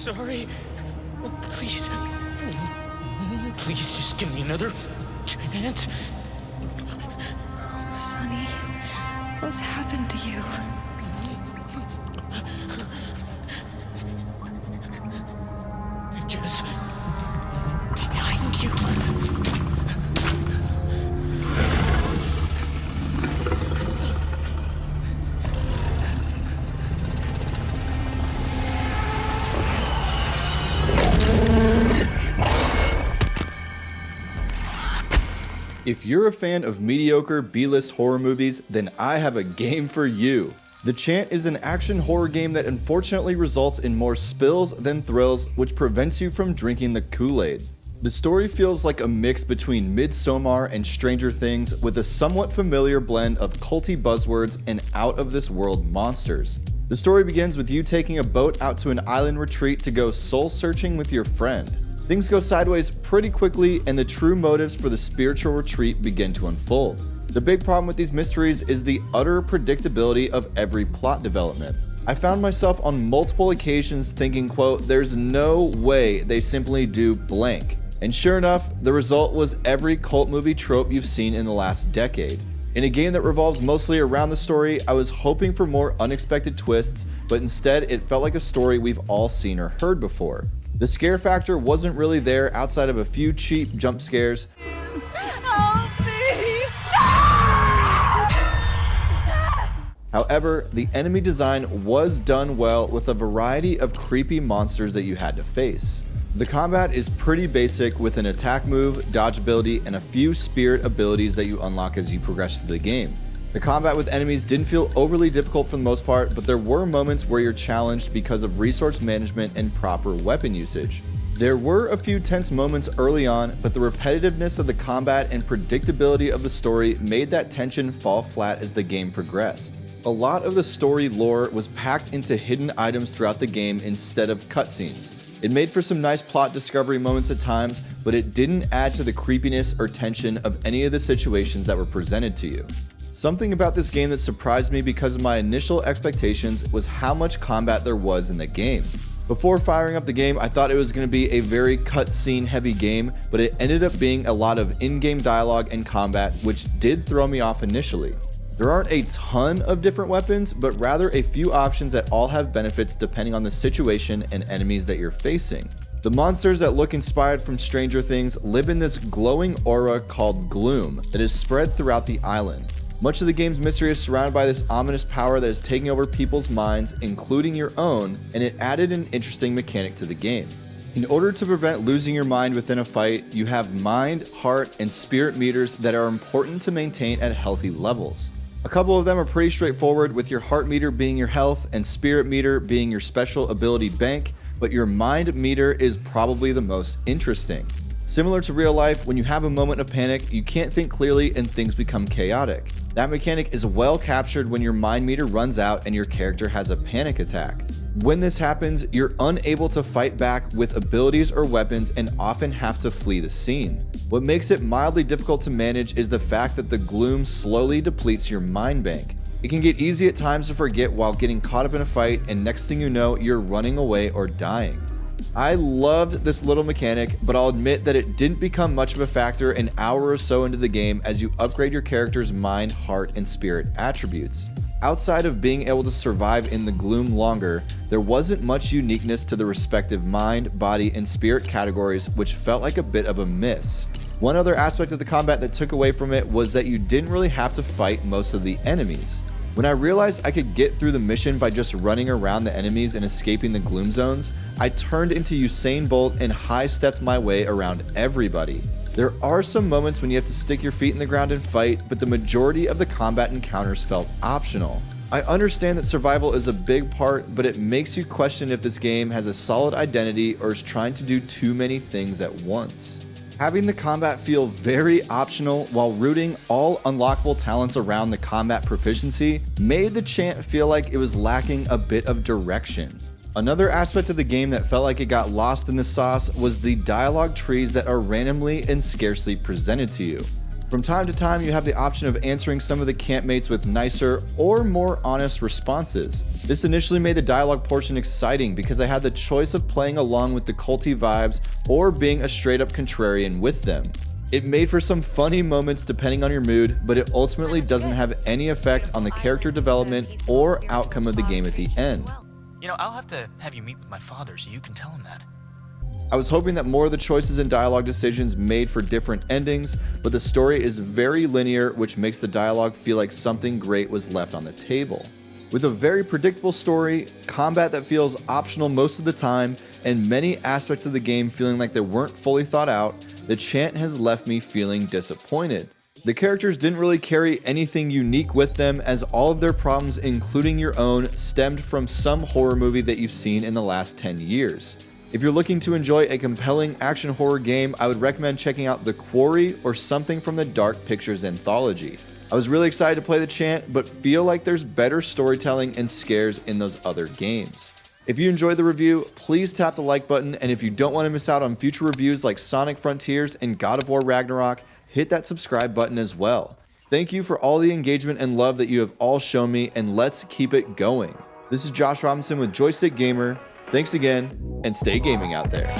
sorry. Please. Please just give me another chance. Sonny, what's happened to you? Just behind you. If you're a fan of mediocre B-list horror movies, then I have a game for you. The Chant is an action horror game that unfortunately results in more spills than thrills, which prevents you from drinking the Kool-Aid. The story feels like a mix between Midsommar and Stranger Things, with a somewhat familiar blend of culty buzzwords and out-of-this-world monsters. The story begins with you taking a boat out to an island retreat to go soul-searching with your friend. Things go sideways pretty quickly, and the true motives for the spiritual retreat begin to unfold. The big problem with these mysteries is the utter predictability of every plot development. I found myself on multiple occasions thinking, quote, there's no way they simply do blank. And sure enough, the result was every cult movie trope you've seen in the last decade. In a game that revolves mostly around the story, I was hoping for more unexpected twists, but instead it felt like a story we've all seen or heard before. The scare factor wasn't really there outside of a few cheap jump scares. Help me! However, the enemy design was done well with a variety of creepy monsters that you had to face. The combat is pretty basic with an attack move, dodge ability, and a few spirit abilities that you unlock as you progress through the game. The combat with enemies didn't feel overly difficult for the most part, but there were moments where you're challenged because of resource management and proper weapon usage. There were a few tense moments early on, but the repetitiveness of the combat and predictability of the story made that tension fall flat as the game progressed. A lot of the story lore was packed into hidden items throughout the game instead of cutscenes. It made for some nice plot discovery moments at times, but it didn't add to the creepiness or tension of any of the situations that were presented to you. Something about this game that surprised me because of my initial expectations was how much combat there was in the game. Before firing up the game, I thought it was going to be a very cutscene heavy game, but it ended up being a lot of in-game dialogue and combat, which did throw me off initially. There aren't a ton of different weapons, but rather a few options that all have benefits depending on the situation and enemies that you're facing. The monsters that look inspired from Stranger Things live in this glowing aura called gloom that is spread throughout the island. Much of the game's mystery is surrounded by this ominous power that is taking over people's minds, including your own, and it added an interesting mechanic to the game. In order to prevent losing your mind within a fight, you have mind, heart, and spirit meters that are important to maintain at healthy levels. A couple of them are pretty straightforward, with your heart meter being your health and spirit meter being your special ability bank, but your mind meter is probably the most interesting. Similar to real life, when you have a moment of panic, you can't think clearly and things become chaotic. That mechanic is well captured when your mind meter runs out and your character has a panic attack. When this happens, you're unable to fight back with abilities or weapons and often have to flee the scene. What makes it mildly difficult to manage is the fact that the gloom slowly depletes your mind bank. It can get easy at times to forget while getting caught up in a fight, and next thing you know, you're running away or dying. I loved this little mechanic, but I'll admit that it didn't become much of a factor an hour or so into the game as you upgrade your character's mind, heart, and spirit attributes. Outside of being able to survive in the gloom longer, there wasn't much uniqueness to the respective mind, body, and spirit categories, which felt like a bit of a miss. One other aspect of the combat that took away from it was that you didn't really have to fight most of the enemies. When I realized I could get through the mission by just running around the enemies and escaping the gloom zones, I turned into Usain Bolt and high-stepped my way around everybody. There are some moments when you have to stick your feet in the ground and fight, but the majority of the combat encounters felt optional. I understand that survival is a big part, but it makes you question if this game has a solid identity or is trying to do too many things at once. Having the combat feel very optional while rooting all unlockable talents around the combat proficiency made the Chant feel like it was lacking a bit of direction. Another aspect of the game that felt like it got lost in the sauce was the dialogue trees that are randomly and scarcely presented to you. From time to time, you have the option of answering some of the campmates with nicer or more honest responses. This initially made the dialogue portion exciting because I had the choice of playing along with the culty vibes or being a straight up contrarian with them. It made for some funny moments depending on your mood, but it ultimately doesn't have any effect on the character development or outcome of the game at the end. You know, I'll have to have you meet with my father so you can tell him that. I was hoping that more of the choices and dialogue decisions made for different endings, but the story is very linear, which makes the dialogue feel like something great was left on the table. With a very predictable story, combat that feels optional most of the time, and many aspects of the game feeling like they weren't fully thought out, the Chant has left me feeling disappointed. The characters didn't really carry anything unique with them, as all of their problems, including your own, stemmed from some horror movie that you've seen in the last 10 years. If you're looking to enjoy a compelling action horror game, I would recommend checking out The Quarry or something from the Dark Pictures anthology. I was really excited to play the Chant, but feel like there's better storytelling and scares in those other games. If you enjoyed the review, please tap the like button, and if you don't want to miss out on future reviews like Sonic Frontiers and God of War Ragnarok, hit that subscribe button as well. Thank you for all the engagement and love that you have all shown me, and let's keep it going. This is Josh Robinson with Joystick Gamer. Thanks again, and stay gaming out there.